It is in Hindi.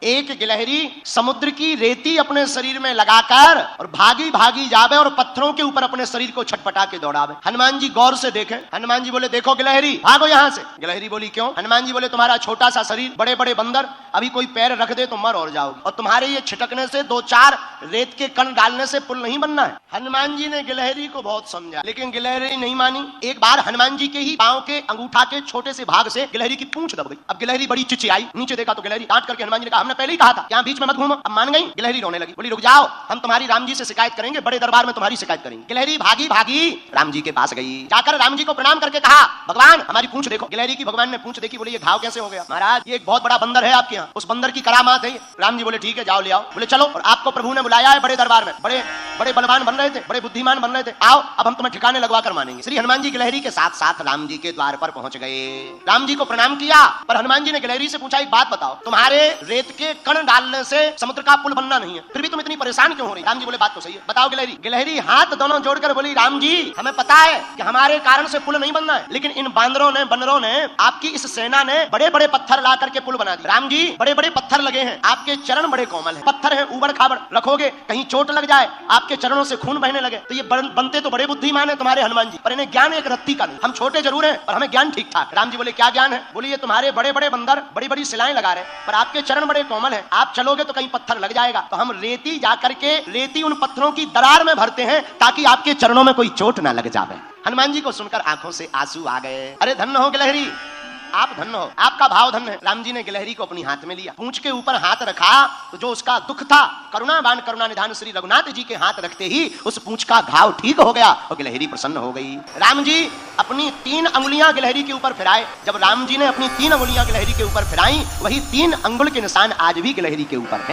एक गिलहरी समुद्र की रेती अपने शरीर में लगाकर और भागी भागी जावे और पत्थरों के ऊपर अपने शरीर को छटपटा के दौड़ावे। हनुमान जी गौर से देखें, हनुमान जी बोले देखो गिलहरी भागो यहाँ से। गिलहरी बोली क्यों? हनुमान जी बोले तुम्हारा छोटा सा शरीर, बड़े बड़े बंदर, अभी कोई पैर रख दे तो मर और जाओगे, और तुम्हारे ये छिटकने से, दो चार रेत के कण डालने से पुल नहीं बनना है। हनुमान जी ने गिलहरी को बहुत समझा, लेकिन गिलहरी नहीं मानी। एक बार हनुमान जी के ही पांव के अंगूठा के छोटे से भाग से गिलहरी की पूंछ दब गई। अब गिलहरी बड़ी चिचियाई, नीचे देखा तो गिलहरी डांट करके हनुमान जी ने कहा हमने पहले ही कहा था यहाँ बीच में मत घूमो। अब मान गई, गिलहरी रोने लगी, बोली रुक जाओ, हम तुम्हारी राम जी से शिकायत करेंगे, बड़े दरबार में तुम्हारी शिकायत करेंगे। गिलहरी भागी भागी राम जी के पास गई, जाकर राम जी को प्रणाम करके कहा भगवान हमारी पूंछ देखो। गिलहरी की भगवान ने पूंछ देखी, बोले ये घाव कैसे हो गया? महाराज ये एक बहुत बड़ा बंदर है आपके यहाँ, उस बंदर की करामात है। राम जी बोले ठीक है जाओ ले आओ। बोले चलो, और आपको प्रभु ने बुलाया है बड़े दरबार में, बड़े बड़े बलवान बन रहे थे, बड़े बुद्धिमान बन रहे थे, आओ अब हम तुम्हें ठिकाने लगवा कर मानेंगे। श्री हनुमान जी गिलहरी के साथ साथ राम जी के द्वार पर पहुंच गए। राम जी को प्रणाम किया, पर हनुमान जी ने गिलहरी से पूछा एक बात बताओ, तुम्हारे रेत के कण डालने से समुद्र का पुल बनना नहीं है, फिर भी तुम इतनी परेशान क्यों हो रही? राम जी बोले बात तो सही है, बताओ गिलहरी। गिलहरी हाथ दोनों जोड़कर बोली राम जी हमें पता है कि हमारे कारण से पुल नहीं बनना है, लेकिन इन बंदरों ने आपकी इस सेना ने बड़े बड़े पत्थर ला करके पुल बना दिया। राम जी बड़े बड़े पत्थर लगे हैं, आपके चरण बड़े कोमल हैं, पत्थर हैं उबड़ खाबड़, रखोगे कहीं चोट लग जाए, आपके चरणों से खून बहने लगे, तो ये बनते तो बड़े बुद्धिमान है तुम्हारे हनुमान जी, पर इन्हें ज्ञान एक रत्ती का नहीं। हम छोटे जरूर हैं पर हमें ज्ञान ठीक ठाक। राम जी बोले क्या ज्ञान है? बोले ये तुम्हारे बड़े बड़े बंदर बड़ी बड़ी सिलाएं लगा रहे हैं, पर आपके चरण बड़े कोमल हैं, आप चलोगे तो कहीं पत्थर लग जाएगा, तो हम रेती जाकर के रेती उन पत्थरों की दरार में भरते हैं ताकि आपके चरणों में कोई चोट ना लग जाए। हनुमान जी को सुनकर आंखों से आंसू आ गए। अरे धन्य हो गिलहरी, आप धन्य हो, आपका भाव धन्य है। राम जी ने गिलहरी को अपनी हाथ में लिया, पूंछ के ऊपर हाथ रखा तो जो उसका दुख था, करुणावान करुणा निधान श्री रघुनाथ जी के हाथ रखते ही उस पूंछ का घाव ठीक हो गया और गिलहरी प्रसन्न हो गई। राम जी अपनी 3 अंगुलियां गिलहरी के ऊपर फिराए। जब राम जी ने अपनी 3 अंगुलियां गिलहरी के ऊपर फिराई, वही 3 अंगुल के निशान आज भी गिलहरी के ऊपर है।